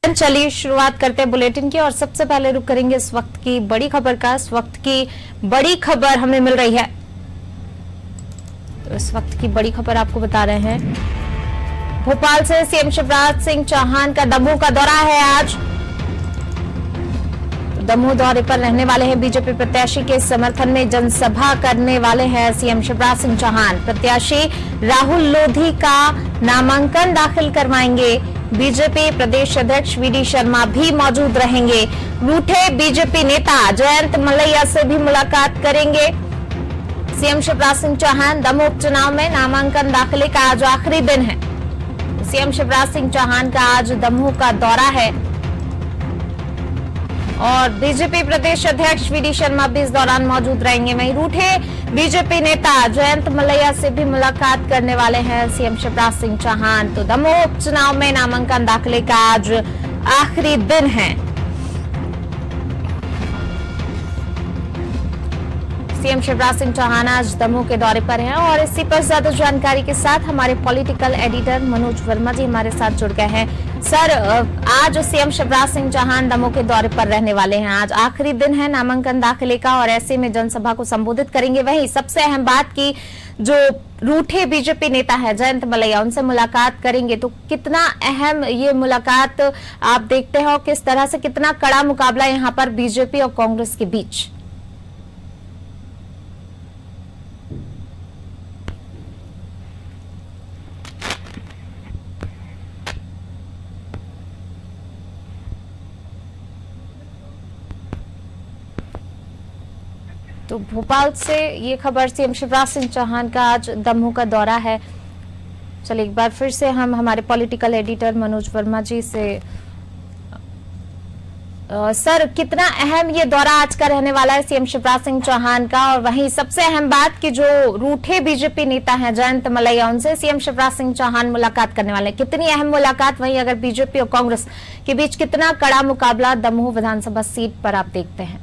चलिए शुरुआत करते हैं बुलेटिन की और सबसे पहले रुक करेंगे इस वक्त की बड़ी खबर का। इस वक्त की बड़ी खबर हमें मिल रही है, तो इस वक्त की बड़ी खबर आपको बता रहे हैं। भोपाल से सीएम शिवराज सिंह चौहान का दमोह का दौरा है आज। तो दमोह दौरे पर रहने वाले हैं। बीजेपी प्रत्याशी के समर्थन में जनसभा करने वाले हैं सीएम शिवराज सिंह चौहान। प्रत्याशी राहुल लोधी का नामांकन दाखिल करवाएंगे। बीजेपी प्रदेश अध्यक्ष वीडी शर्मा भी मौजूद रहेंगे। रूठे बीजेपी नेता जयंत मलैया से भी मुलाकात करेंगे सीएम शिवराज सिंह चौहान। दमोह उपचुनाव में नामांकन दाखिले का आज आखिरी दिन है। सीएम शिवराज सिंह चौहान का आज दमोह का दौरा है और बीजेपी प्रदेश अध्यक्ष वीडी शर्मा भी इस दौरान मौजूद रहेंगे। वहीं रूठे बीजेपी नेता जयंत मलैया से भी मुलाकात करने वाले हैं सीएम शिवराज सिंह चौहान। तो दमोह उपचुनाव में नामांकन दाखिले का आज आखिरी दिन है। सीएम शिवराज सिंह चौहान आज दमोह के दौरे पर हैं और इसी पर ज्यादा जानकारी के साथ हमारे पॉलिटिकल एडिटर मनोज वर्मा जी हमारे साथ जुड़ गए हैं। सर, आज सीएम शिवराज सिंह चौहान दमोह के दौरे पर रहने वाले हैं। आज आखिरी दिन है नामांकन दाखिले का और ऐसे में जनसभा को संबोधित करेंगे। वहीं सबसे अहम बात की जो रूठे बीजेपी नेता है जयंत मलैया, उनसे मुलाकात करेंगे। तो कितना अहम ये मुलाकात आप देखते हो, किस तरह से कितना कड़ा मुकाबला यहाँ पर बीजेपी और कांग्रेस के बीच? तो भोपाल से ये खबर सीएम शिवराज सिंह चौहान का आज दमोह का दौरा है। चलिए एक बार फिर से हम हमारे पॉलिटिकल एडिटर मनोज वर्मा जी से सर, कितना अहम ये दौरा आज का रहने वाला है सीएम शिवराज सिंह चौहान का? और वहीं सबसे अहम बात कि जो रूठे बीजेपी नेता हैं जयंत मलैया, उनसे सीएम शिवराज सिंह चौहान मुलाकात करने वाले हैं। कितनी अहम मुलाकात, वहीं अगर बीजेपी और कांग्रेस के बीच कितना कड़ा मुकाबला दमोह विधानसभा सीट पर आप देखते हैं?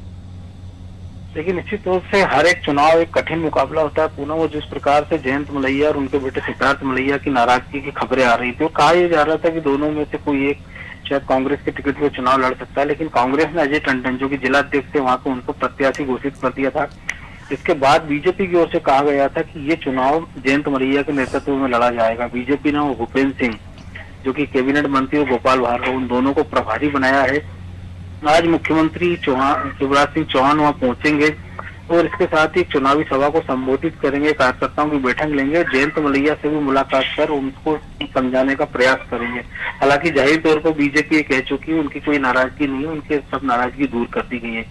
देखिए, निश्चित रूप से हर एक चुनाव एक कठिन मुकाबला होता है। पुनः वो जिस प्रकार से जयंत मलैया और उनके बेटे सिद्धार्थ मलैया की नाराजगी की खबरें आ रही थी, और कहा यह जा रहा था कि दोनों में से कोई एक शायद कांग्रेस के टिकट पर चुनाव लड़ सकता है, लेकिन कांग्रेस ने अजय टंडन जो कि जिला अध्यक्ष थे वहां को उनको प्रत्याशी घोषित कर दिया था। इसके बाद बीजेपी की ओर से कहा गया था कि ये चुनाव जयंत मलैया के नेतृत्व में लड़ा जाएगा। बीजेपी ने भूपेंद्र सिंह जो कि कैबिनेट मंत्री और गोपाल भार्गव, उन दोनों को प्रभारी बनाया है। आज मुख्यमंत्री शिवराज सिंह चौहान वहां पहुंचेंगे और इसके साथ ही चुनावी सभा को संबोधित करेंगे, कार्यकर्ताओं की बैठक लेंगे, जयंत मलैया से भी मुलाकात कर उनको समझाने का प्रयास करेंगे। हालांकि जाहिर तौर पर बीजेपी ये कह चुकी है उनकी कोई नाराजगी नहीं है, उनके सब नाराजगी दूर कर दी गई है।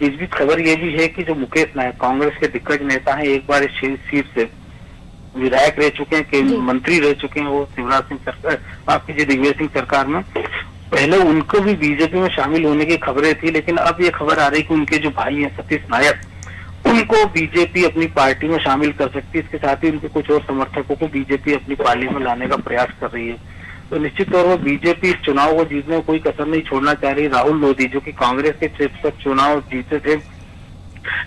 इस बीच खबर ये भी है कि जो मुकेश नायक कांग्रेस के दिग्गज नेता है, एक बार इस सीट से विधायक रह चुके हैं, मंत्री रह चुके हैं, वो शिवराज सिंह सरकार, आपकी जी दिग्विजय सिंह सरकार में। पहले उनको भी बीजेपी में शामिल होने की खबरें थी, लेकिन अब ये खबर आ रही कि उनके जो भाई हैं सतीश नायक, उनको बीजेपी अपनी पार्टी में शामिल कर सकती है। इसके साथ ही उनके कुछ और समर्थकों को बीजेपी अपनी पार्टी में लाने का प्रयास कर रही है। तो निश्चित तौर पर बीजेपी इस चुनाव को जीतने में कोई कसर नहीं छोड़ना चाह रही। राहुल लोधी जो कि कांग्रेस के चिप्स तक चुनाव जीते थे,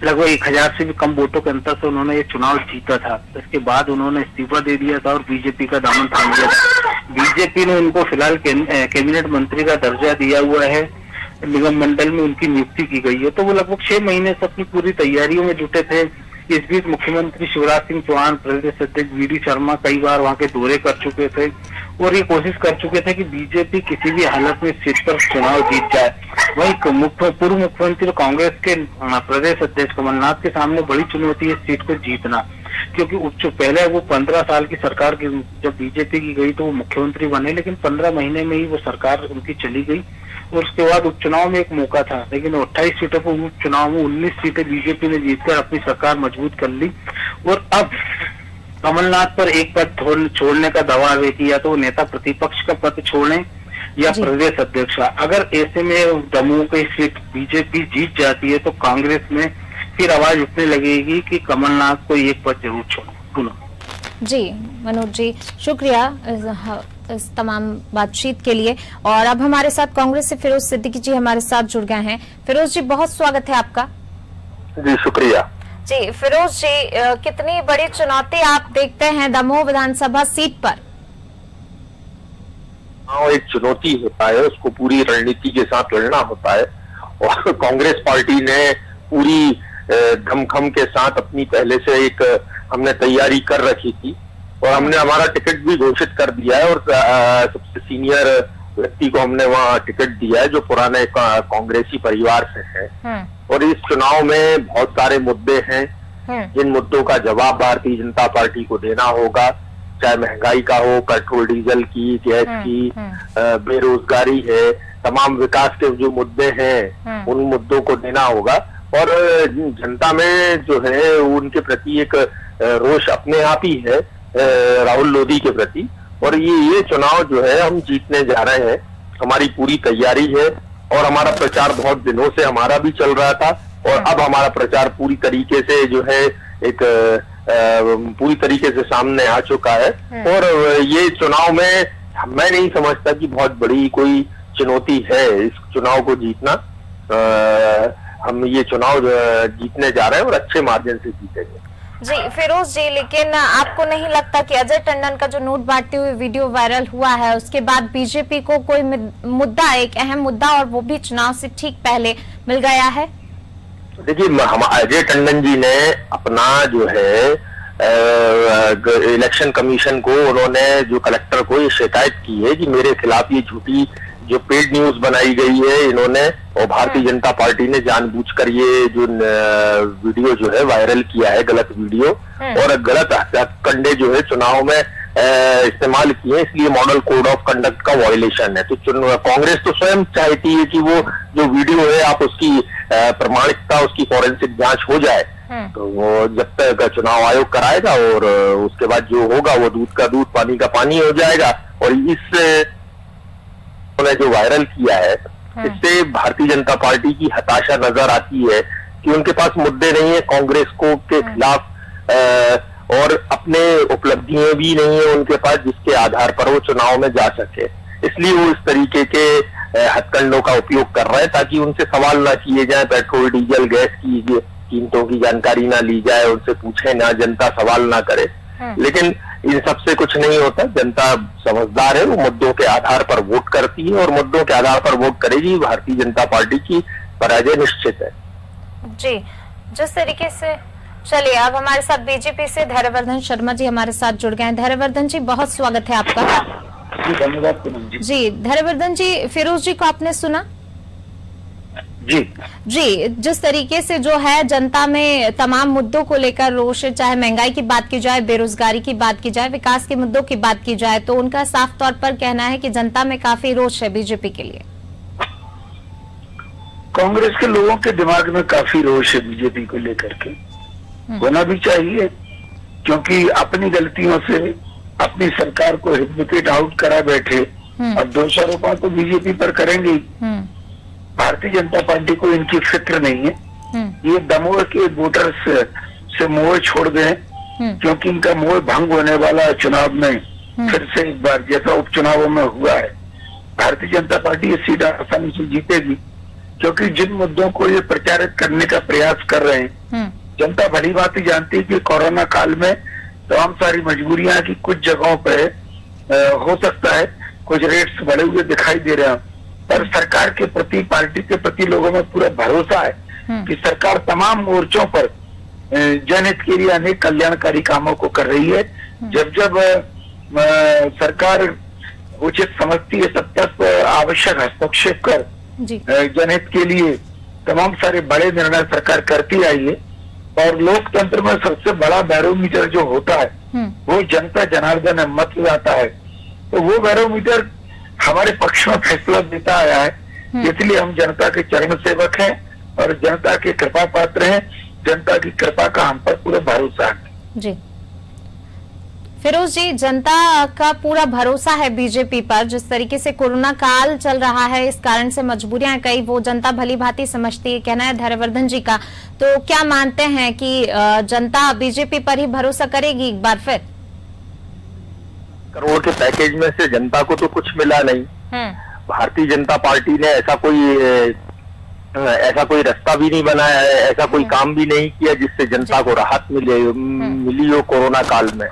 लगभग 1000 से भी कम वोटों के अंतर से उन्होंने ये चुनाव जीता था। इसके बाद उन्होंने इस्तीफा दे दिया था और बीजेपी का दामन थाम लिया था। बीजेपी ने उनको फिलहाल कैबिनेट मंत्री का दर्जा दिया हुआ है, निगम मंडल में उनकी नियुक्ति की गई है। तो वो लगभग 6 महीने से अपनी पूरी तैयारियों में जुटे थे। इस बीच मुख्यमंत्री शिवराज सिंह चौहान, प्रदेश अध्यक्ष वीडी शर्मा कई बार वहां के दौरे कर चुके थे और ये कोशिश कर चुके थे कि बीजेपी किसी भी हालत में सीट पर चुनाव जीत जाए। वहीं पूर्व मुख्यमंत्री और कांग्रेस के प्रदेश अध्यक्ष कमलनाथ के सामने बड़ी चुनौती है सीट को जीतना, क्योंकि पहले वो 15 साल की सरकार की जब बीजेपी की गई तो वो मुख्यमंत्री बने, लेकिन 15 महीने में ही वो सरकार उनकी चली गई और उसके बाद उपचुनाव में एक मौका था, लेकिन 28 सीटों पर उपचुनाव में 19 सीटें बीजेपी ने जीतकर अपनी सरकार मजबूत कर ली। और अब कमलनाथ पर एक पद छोड़ने का दबाव है कि या तो वो नेता प्रतिपक्ष का पद छोड़ें या प्रदेश अध्यक्ष। अगर ऐसे में दमोह की सीट बीजेपी जीत जाती है तो कांग्रेस में फिर आवाज उठने लगेगी कि कमलनाथ को एक पद जरूर छोड़ो। जी मनोज जी, शुक्रिया इस तमाम बातचीत के लिए। और अब हमारे साथ कांग्रेस से फिरोज सिद्दीकी जी हमारे साथ जुड़ गए हैं। फिरोज जी, बहुत स्वागत है आपका। जी शुक्रिया। जी फिरोज जी, कितनी बड़ी चुनौती आप देखते हैं दमोह विधानसभा सीट पर? एक चुनौती होता है, उसको पूरी रणनीति के साथ लड़ना होता है। और कांग्रेस पार्टी ने पूरी दमखम के साथ अपनी पहले से एक हमने तैयारी कर रखी थी और हमने हमारा टिकट भी घोषित कर दिया है और सबसे सीनियर व्यक्ति को हमने वहाँ टिकट दिया है जो पुराने कांग्रेसी परिवार से है। और इस चुनाव में बहुत सारे मुद्दे हैं जिन मुद्दों का जवाब भारतीय जनता पार्टी को देना होगा, चाहे महंगाई का हो, पेट्रोल डीजल की, गैस की, बेरोजगारी है, तमाम विकास के जो मुद्दे हैं उन मुद्दों को देना होगा। और जनता में जो है उनके प्रति एक रोष अपने आप ही है राहुल लोधी के प्रति। और ये चुनाव जो है हम जीतने जा रहे हैं, हमारी पूरी तैयारी है और हमारा प्रचार बहुत दिनों से हमारा भी चल रहा था और अब हमारा प्रचार पूरी तरीके से जो है एक पूरी तरीके से सामने आ चुका है। और ये चुनाव में मैं नहीं समझता कि बहुत बड़ी कोई चुनौती है इस चुनाव को जीतना। हम ये चुनाव जीतने जा रहे हैं और अच्छे मार्जिन से जीतेंगे। जी फिरोज जी, लेकिन आपको नहीं लगता कि अजय टंडन का जो नोट बांटते हुए वीडियो वायरल हुआ है उसके बाद बीजेपी को कोई मुद्दा, एक अहम मुद्दा और वो भी चुनाव से ठीक पहले मिल गया है? देखिए, हम अजय टंडन जी ने अपना जो है इलेक्शन कमीशन को, उन्होंने जो कलेक्टर को ये शिकायत की है कि मेरे खिलाफ ये झूठी जो पेड न्यूज बनाई गई है इन्होंने, और भारतीय जनता पार्टी ने जानबूझकर ये जो वीडियो जो है वायरल किया है, गलत वीडियो और गलत हथकंडे जो है चुनाव में इस्तेमाल किए, इसलिए मॉडल कोड ऑफ कंडक्ट का वायलेशन है। तो कांग्रेस तो स्वयं चाहती है कि वो जो वीडियो है आप उसकी प्रमाणिकता, उसकी फॉरेंसिक जांच हो जाए। तो वो जब तक चुनाव आयोग कराएगा और उसके बाद जो होगा वो दूध का दूध पानी का पानी हो जाएगा। और इस ने जो वायरल किया है इससे भारतीय जनता पार्टी की हताशा नजर आती है कि उनके पास मुद्दे नहीं है कांग्रेस को के खिलाफ और अपने उपलब्धियां भी नहीं है उनके पास जिसके आधार पर वो चुनाव में जा सके। इसलिए वो इस तरीके के हथकंडों का उपयोग कर रहे हैं ताकि उनसे सवाल ना किए जाए, पेट्रोल डीजल गैस की कीमतों की जानकारी ना ली जाए, उनसे पूछे ना, जनता सवाल ना करे। लेकिन इन सबसे कुछ नहीं होता, जनता समझदार है, वो मुद्दों के आधार पर वोट करती है और मुद्दों के आधार पर वोट करेगी। भारतीय जनता पार्टी की पराजय निश्चित है। जी, जिस तरीके से चलिए अब हमारे साथ बीजेपी से धैर्यवर्धन शर्मा जी हमारे साथ जुड़ गए हैं। धैर्यवर्धन जी, बहुत स्वागत है आपका। जी धन्यवाद पूनम जी। जी धैर्यवर्धन जी, फिरोज जी को आपने सुना? जी, जिस तरीके से जो है जनता में तमाम मुद्दों को लेकर रोष, चाहे महंगाई की बात की जाए, बेरोजगारी की बात की जाए, विकास के मुद्दों की बात की जाए, तो उनका साफ तौर पर कहना है कि जनता में काफी रोष है बीजेपी के लिए। कांग्रेस के लोगों के दिमाग में काफी रोष है बीजेपी को लेकर के, होना भी चाहिए, क्योंकि अपनी गलतियों से अपनी सरकार को हिपनोटाइज आउट करा बैठे और दोषारोपण तो बीजेपी पर करेंगे। भारतीय जनता पार्टी को इनकी फिक्र नहीं है। ये दमोह के वोटर्स से मोह छोड़ गए क्योंकि इनका मोह भंग होने वाला चुनाव में फिर से एक बार जैसा उपचुनावों में हुआ है। भारतीय जनता पार्टी ये सीट आसानी से जीतेगी क्योंकि जिन मुद्दों को ये प्रचारित करने का प्रयास कर रहे हैं, जनता भली बात ही जानती है कि कोरोना काल में तमाम सारी मजबूरियां की कुछ जगहों पे हो सकता है कुछ रेट्स बढ़े हुए दिखाई दे रहे हैं, पर सरकार के प्रति, पार्टी के प्रति लोगों में पूरा भरोसा है कि सरकार तमाम मोर्चों पर जनहित के लिए अनेक कल्याणकारी कामों को कर रही है। जब जब सरकार उचित समझती है तब तक आवश्यक हस्तक्षेप कर जनहित के लिए तमाम सारे बड़े निर्णय सरकार करती आई है। और लोकतंत्र में सबसे बड़ा बैरोमीटर जो होता है वो जनता जनार्दन है, मत जाता है। तो वो बैरोमीटर हमारे पक्ष में फैसला देता आया है, इसलिए हम जनता के चरण सेवक हैं और जनता के कृपा पात्र हैं। जनता की कृपा का हम पर पूरा भरोसा है। जी फिरोज जी, जनता का पूरा भरोसा है बीजेपी पर। जिस तरीके से कोरोना काल चल रहा है, इस कारण से मजबूरियां कई वो जनता भली भांति समझती है, कहना है धैर्यवर्धन जी का। तो क्या मानते हैं कि जनता बीजेपी पर ही भरोसा करेगी एक बार फिर? करोड़ के पैकेज में से जनता को तो कुछ मिला नहीं। भारतीय जनता पार्टी ने ऐसा कोई रास्ता भी नहीं बनाया है, ऐसा कोई काम भी नहीं किया जिससे जनता को राहत मिली हो कोरोना काल में।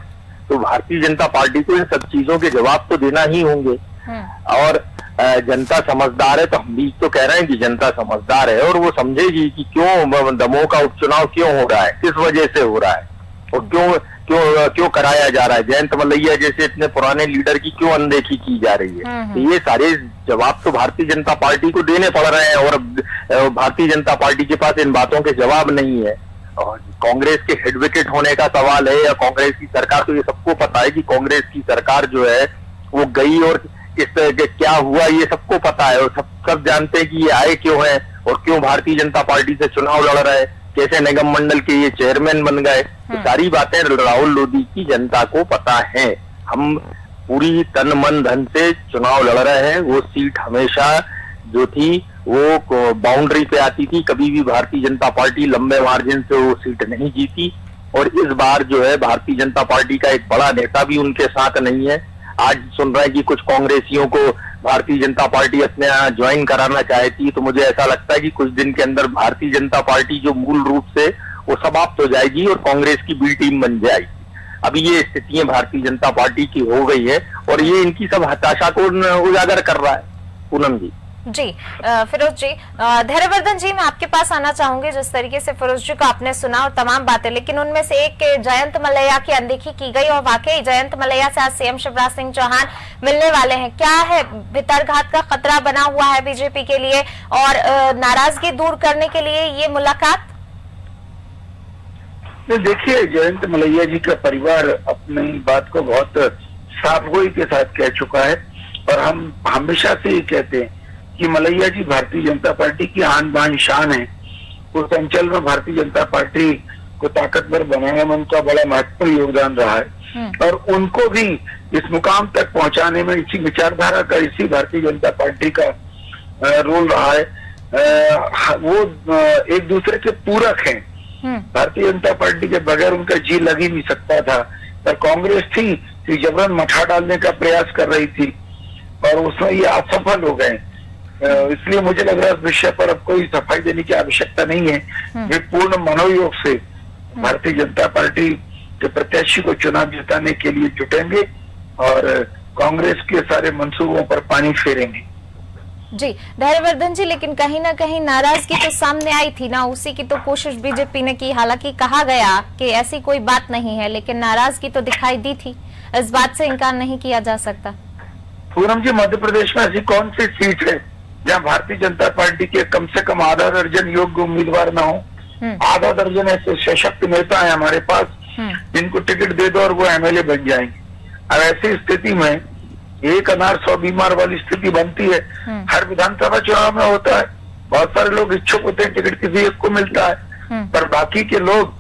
तो भारतीय जनता पार्टी को इन सब चीजों के जवाब तो देना ही होंगे। और जनता समझदार है, तो हम भी तो कह रहे हैं कि जनता समझदार है और वो समझेगी कि क्यों दमोह का उपचुनाव क्यों हो रहा है, किस वजह से हो रहा है और क्यों कराया जा रहा है, जयंत मलैया जैसे इतने पुराने लीडर की क्यों अनदेखी की जा रही है। तो ये सारे जवाब तो भारतीय जनता पार्टी को देने पड़ रहे हैं और भारतीय जनता पार्टी के पास इन बातों के जवाब नहीं है। और कांग्रेस के हेडविकेट होने का सवाल है या कांग्रेस की सरकार, तो ये सबको पता है कि कांग्रेस की सरकार जो है वो गई और किस तरह के क्या हुआ ये सबको पता है और सब जानते हैं कि ये आए क्यों है और क्यों भारतीय जनता पार्टी से चुनाव लड़ रहे हैं, कैसे निगम मंडल के ये चेयरमैन बन गए। तो सारी बातें राहुल लोधी की जनता को पता है। हम पूरी तन मन धन से चुनाव लड़ रहे हैं। वो सीट हमेशा जो थी वो बाउंड्री पे आती थी, कभी भी भारतीय जनता पार्टी लंबे मार्जिन से वो सीट नहीं जीती और इस बार जो है भारतीय जनता पार्टी का एक बड़ा नेता भी उनके साथ नहीं है। आज सुन रहे हैं कि कुछ कांग्रेसियों को भारतीय जनता पार्टी अपने यहाँ ज्वाइन कराना चाहती है, तो मुझे ऐसा लगता है कि कुछ दिन के अंदर भारतीय जनता पार्टी जो मूल रूप से वो समाप्त हो जाएगी और कांग्रेस की बी टीम बन जाएगी। अभी ये स्थितियां भारतीय जनता पार्टी की हो गई है और ये इनकी सब हताशा को उजागर कर रहा है। पूनम जी। जी फिरोज जी, धैर्यवर्धन जी, मैं आपके पास आना चाहूंगी। जिस तरीके से फिरोज जी को आपने सुना और तमाम बातें, लेकिन उनमें से एक जयंत मलैया की अनदेखी की गई और वाकई जयंत मलैया से आज सीएम शिवराज सिंह चौहान मिलने वाले हैं। क्या है, भितरघात का खतरा बना हुआ है बीजेपी के लिए और नाराजगी दूर करने के लिए ये मुलाकात? देखिए, जयंत मलैया जी का परिवार अपनी बात को बहुत साफगोई के साथ कह चुका है और हम हमेशा से ये कहते हैं कि मलैया जी भारतीय जनता पार्टी की आन बान शान है। उस अंचल में भारतीय जनता पार्टी को ताकतवर बनाने में उनका बड़ा महत्वपूर्ण योगदान रहा है और उनको भी इस मुकाम तक पहुंचाने में इसी विचारधारा का, इसी भारतीय जनता पार्टी का रोल रहा है। वो एक दूसरे के पूरक हैं। भारतीय जनता पार्टी के बगैर उनका जी लग ही नहीं सकता था, पर कांग्रेस थी कि जबरन मठा डालने का प्रयास कर रही थी और उसमें ये असफल हो गए। इसलिए मुझे लग रहा है इस विषय पर अब कोई सफाई देने की आवश्यकता नहीं है। वे पूर्ण मनोयोग से भारतीय जनता पार्टी के प्रत्याशी को चुनाव जिताने के लिए जुटेंगे और कांग्रेस के सारे मंसूबों पर पानी फेरेंगे। जी धैर्यवर्धन जी, लेकिन कहीं ना कहीं नाराजगी तो सामने आई थी ना, उसी की तो कोशिश बीजेपी ने की। हालांकि कहा गया कि ऐसी कोई बात नहीं है, लेकिन नाराजगी तो दिखाई दी थी, इस बात से इनकार नहीं किया जा सकता। पूनम जी, मध्य प्रदेश में ऐसी कौन सी सीट है जहां भारतीय जनता पार्टी के कम से कम आधा दर्जन योग्य उम्मीदवार ना हो? आधा दर्जन ऐसे सशक्त नेता है हमारे पास जिनको टिकट दे दो और वो एमएलए बन जाएंगे। अब ऐसी स्थिति में एक अनार 100 बीमार वाली स्थिति बनती है। हर विधानसभा चुनाव में होता है, बहुत सारे लोग इच्छुक होते हैं, टिकट किसी एक को मिलता है पर बाकी के लोग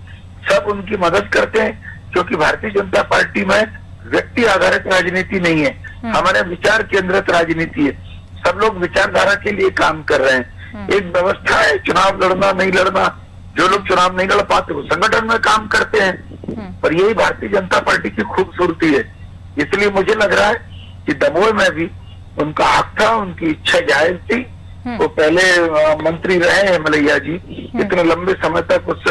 सब उनकी मदद करते हैं, क्योंकि भारतीय जनता पार्टी में व्यक्ति आधारित राजनीति नहीं है, हमारे विचार केंद्रित राजनीति है। सब लोग विचारधारा के लिए काम कर रहे हैं। एक व्यवस्था है, चुनाव लड़ना नहीं लड़ना, जो लोग चुनाव नहीं लड़ पाते वो संगठन में काम करते हैं, पर यही भारतीय जनता पार्टी की खूबसूरती है। इसलिए मुझे लग रहा है कि दमोह में भी उनका हक था, उनकी इच्छा जायज थी। वो पहले मंत्री रहे हैं मलैया जी, इतने लंबे समय तक उस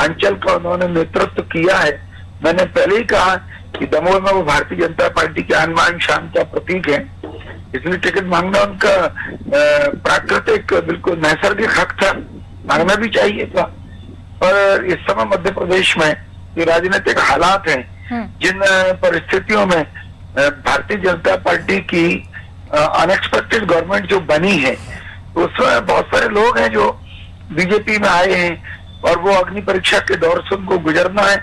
अंचल का उन्होंने नेतृत्व किया है। मैंने पहले ही कहा कि दमोह में वो भारतीय जनता पार्टी के आन बान शान का प्रतीक है, इसलिए टिकट मांगना उनका प्राकृतिक बिल्कुल नैसर्गिक हक था, मांगना भी चाहिए था। पर इस समय मध्य प्रदेश में ये राजनीतिक हालात हैं जिन परिस्थितियों में भारतीय जनता पार्टी की अनएक्सपेक्टेड गवर्नमेंट जो बनी है, उसमें बहुत सारे लोग हैं जो बीजेपी में आए हैं और वो अग्नि परीक्षा के दौर से उनको गुजरना है।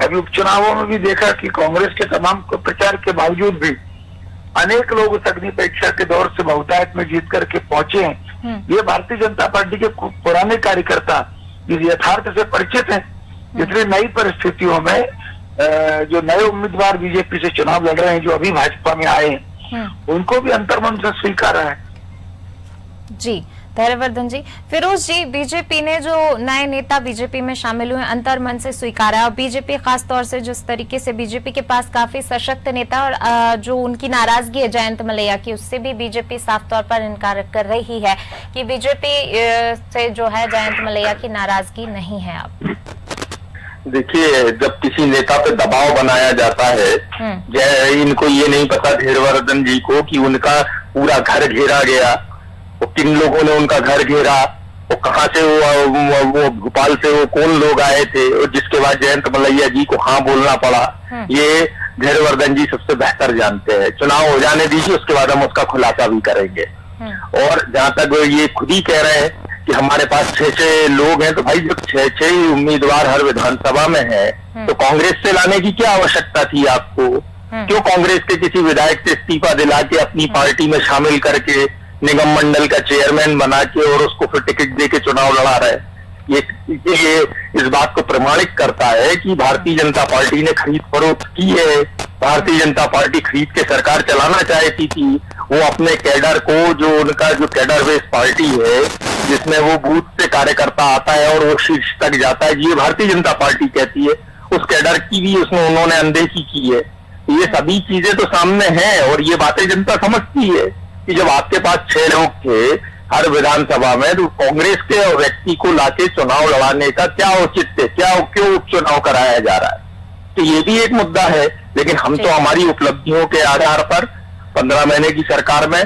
अभी उपचुनावों में भी देखा कि कांग्रेस के तमाम प्रचार के बावजूद भी अनेक लोग उस अग्नि परीक्षा के दौर से बहुतायत में जीत करके पहुंचे हैं। ये भारतीय जनता पार्टी के पुराने कार्यकर्ता इस यथार्थ से परिचित हैं। इसलिए नई परिस्थितियों में जो नए उम्मीदवार बीजेपी से चुनाव लड़ रहे हैं, जो अभी भाजपा में आए हैं, उनको भी अंतर्मन से स्वीकारा है। जी धैर्यवर्धन जी, फिरोज जी, बीजेपी ने जो नए नेता बीजेपी में शामिल हुए अंतर्मन से स्वीकारा और बीजेपी खासतौर से जिस तरीके से बीजेपी के पास काफी सशक्त नेता और जो उनकी नाराजगी है जयंत मलैया की, उससे भी बीजेपी साफ तौर पर इनकार कर रही है कि बीजेपी से जो है जयंत मलैया की नाराजगी नहीं है। अब देखिए, जब किसी नेता पे दबाव बनाया जाता है, इनको ये नहीं पता धैर्यवर्धन जी को कि उनका पूरा घर घेरा गया, वो किन लोगों ने उनका घर घेरा, वो कहाँ से वो भोपाल से वो कौन लोग आए थे, और जिसके बाद जयंत मलैया जी को हाँ बोलना पड़ा, ये धैर्यवर्धन जी सबसे बेहतर जानते हैं। चुनाव हो जाने दीजिए, उसके बाद हम उसका खुलासा भी करेंगे। और जहां तक ये खुद ही कह रहे हैं कि हमारे पास 6 लोग हैं, तो भाई जब 6 ही उम्मीदवार हर विधानसभा में है, तो कांग्रेस से लाने की क्या आवश्यकता थी आपको? क्यों कांग्रेस के किसी विधायक से इस्तीफा दिला के अपनी पार्टी में शामिल करके निगम मंडल का चेयरमैन बना के और उसको फिर टिकट दे के चुनाव लड़ा रहे? ये इस बात को प्रमाणित करता है कि भारतीय जनता पार्टी ने खरीद फरोख्त की है। भारतीय जनता पार्टी खरीद के सरकार चलाना चाहती थी। वो अपने कैडर को, जो उनका जो कैडर बेस पार्टी है, जिसमें वो बूथ से कार्यकर्ता आता है और वो शीर्ष तक जाता है, ये भारतीय जनता पार्टी कहती है, उस कैडर की भी उन्होंने अनदेखी की है। ये सभी चीजें तो सामने हैं और ये बातें जनता समझती है कि जब आपके पास 6 लोग थे हर विधानसभा में, तो कांग्रेस के व्यक्ति को लाके चुनाव लड़ाने का क्या औचित्य, क्यों उपचुनाव कराया जा रहा है? तो ये भी एक मुद्दा है। लेकिन हम तो हमारी उपलब्धियों के आधार पर 15 महीने की सरकार में,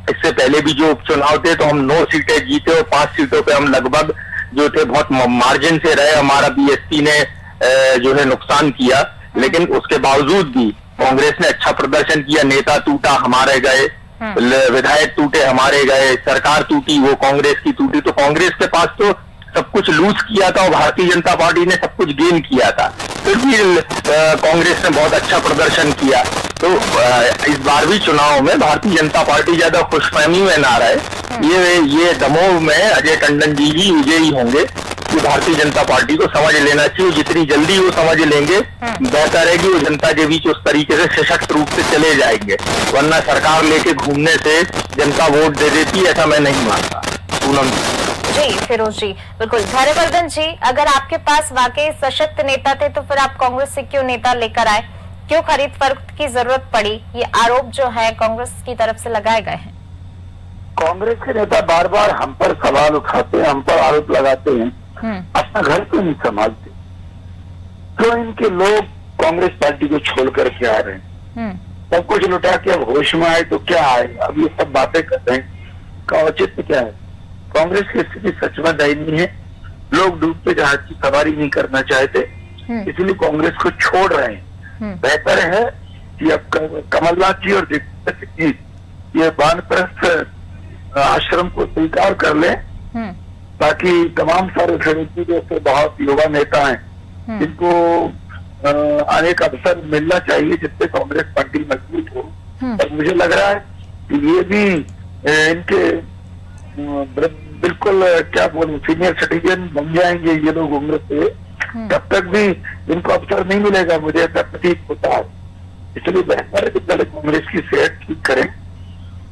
इससे पहले भी जो उपचुनाव थे, तो हम 9 सीटें जीते और 5 सीटों पे हम लगभग जो थे बहुत मार्जिन से रहे। हमारा बीएसपी ने जो है नुकसान किया, लेकिन उसके बावजूद भी कांग्रेस ने अच्छा प्रदर्शन किया। नेता टूटा, हमारे गए, विधायक टूटे, हमारे गए, सरकार टूटी, वो कांग्रेस की टूटी। तो कांग्रेस के पास तो सब कुछ लूज किया था और भारतीय जनता पार्टी ने सब कुछ गेन किया था, फिर भी कांग्रेस ने बहुत अच्छा प्रदर्शन किया। तो इस बार भी चुनाव में भारतीय जनता पार्टी ज्यादा खुशफहमी में ना रहे। ये दमोह में अजय टंडन जी ही विजयी होंगे। कि भारतीय जनता पार्टी को समझ लेना चाहिए, जितनी जल्दी वो समझ लेंगे बेहतर है कि वो जनता के बीच उस तरीके से सशक्त रूप से चले जाएंगे। वरना सरकार लेके घूमने से जनता वोट दे देती, ऐसा मैं नहीं मानता। पूनम जी, फिरोज जी, बिल्कुल। धैर्यवर्धन जी, अगर आपके पास वाकई सशक्त नेता थे तो फिर आप कांग्रेस से क्यों नेता लेकर आए? क्यों खरीद फरोख्त की जरूरत पड़ी? ये आरोप जो है कांग्रेस की तरफ से लगाए गए हैं। कांग्रेस के नेता बार बार हम पर सवाल उठाते हैं, हम पर आरोप लगाते हैं, अपना घर क्यों नहीं संभालते? क्यों इनके लोग कांग्रेस पार्टी को छोड़ करके आ रहे हैं? सब कुछ लुटा के अब होश में आए तो क्या आए? अब ये सब बातें कर रहे हैं का औचित्य क्या है? कांग्रेस की स्थिति सच में दयनीय है। लोग डूबते जहाज की सवारी नहीं करना चाहते, इसलिए कांग्रेस को छोड़ रहे हैं। बेहतर है कि अब कमलनाथ जी और दिग्विजय जी ये वानप्रस्थ आश्रम को स्वीकार कर ले, ताकि तमाम सारे फिरोजी जैसे बहुत युवा नेता हैं जिनको अनेक अवसर मिलना चाहिए, जिससे कांग्रेस पार्टी मजबूत हो। और मुझे लग रहा है कि ये भी इनके बिल्कुल क्या बोलूं सीनियर सिटीजन बन जाएंगे ये लोग उम्र से, तब तक भी इनको अवसर नहीं मिलेगा, मुझे ऐसा प्रतीत होता है। इसलिए बेहतर है कि पहले कांग्रेस की सेहत ठीक करें,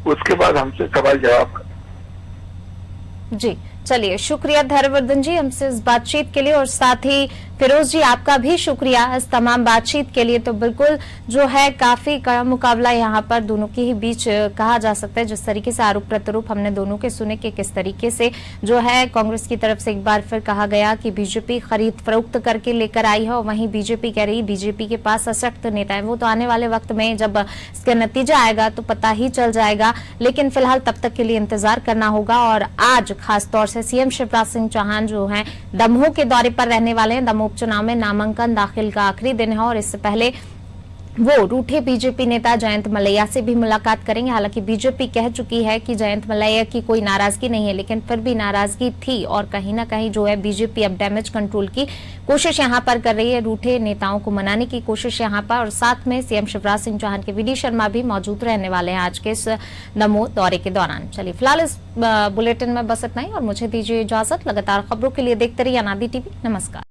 उसके बाद हमसे सवाल जवाब करें। जी, चलिए, शुक्रिया धैर्यवर्धन जी हमसे इस बातचीत के लिए, और साथ ही फिरोज जी आपका भी शुक्रिया इस तमाम बातचीत के लिए। तो बिल्कुल जो है काफी कड़ा मुकाबला यहाँ पर दोनों के ही बीच कहा जा सकता है। जिस तरीके से आरोप प्रत्यारोप हमने दोनों के सुने कि किस तरीके से जो है कांग्रेस की तरफ से एक बार फिर कहा गया कि बीजेपी खरीद फरोख्त करके लेकर आई है, और वहीं बीजेपी कह रही बीजेपी के पास सशक्त नेता है। वो तो आने वाले वक्त में जब इसका नतीजा आएगा तो पता ही चल जाएगा, लेकिन फिलहाल तब तक के लिए इंतजार करना होगा। और आज खासतौर से सीएम शिवराज सिंह चौहान जो है दमोह के दौरे पर रहने वाले हैं। दमोह उपचुनाव में नामांकन दाखिल का आखिरी दिन है और इससे पहले वो रूठे बीजेपी नेता जयंत मलैया से भी मुलाकात करेंगे। हालांकि बीजेपी कह चुकी है कि जयंत मलैया की कोई नाराजगी नहीं है, लेकिन फिर भी नाराजगी थी और कहीं ना कहीं जो है बीजेपी अब डैमेज कंट्रोल की कोशिश यहां पर कर रही है, रूठे नेताओं को मनाने की कोशिश यहां पर। और साथ में सीएम शिवराज सिंह चौहान के वीडी शर्मा भी मौजूद रहने वाले हैं आज के इस दमोह दौरे के दौरान। चलिए, फिलहाल इस बुलेटिन में बस इतना ही और मुझे दीजिए इजाजत। लगातार खबरों के लिए देखते रहिए अनादि टीवी। नमस्कार।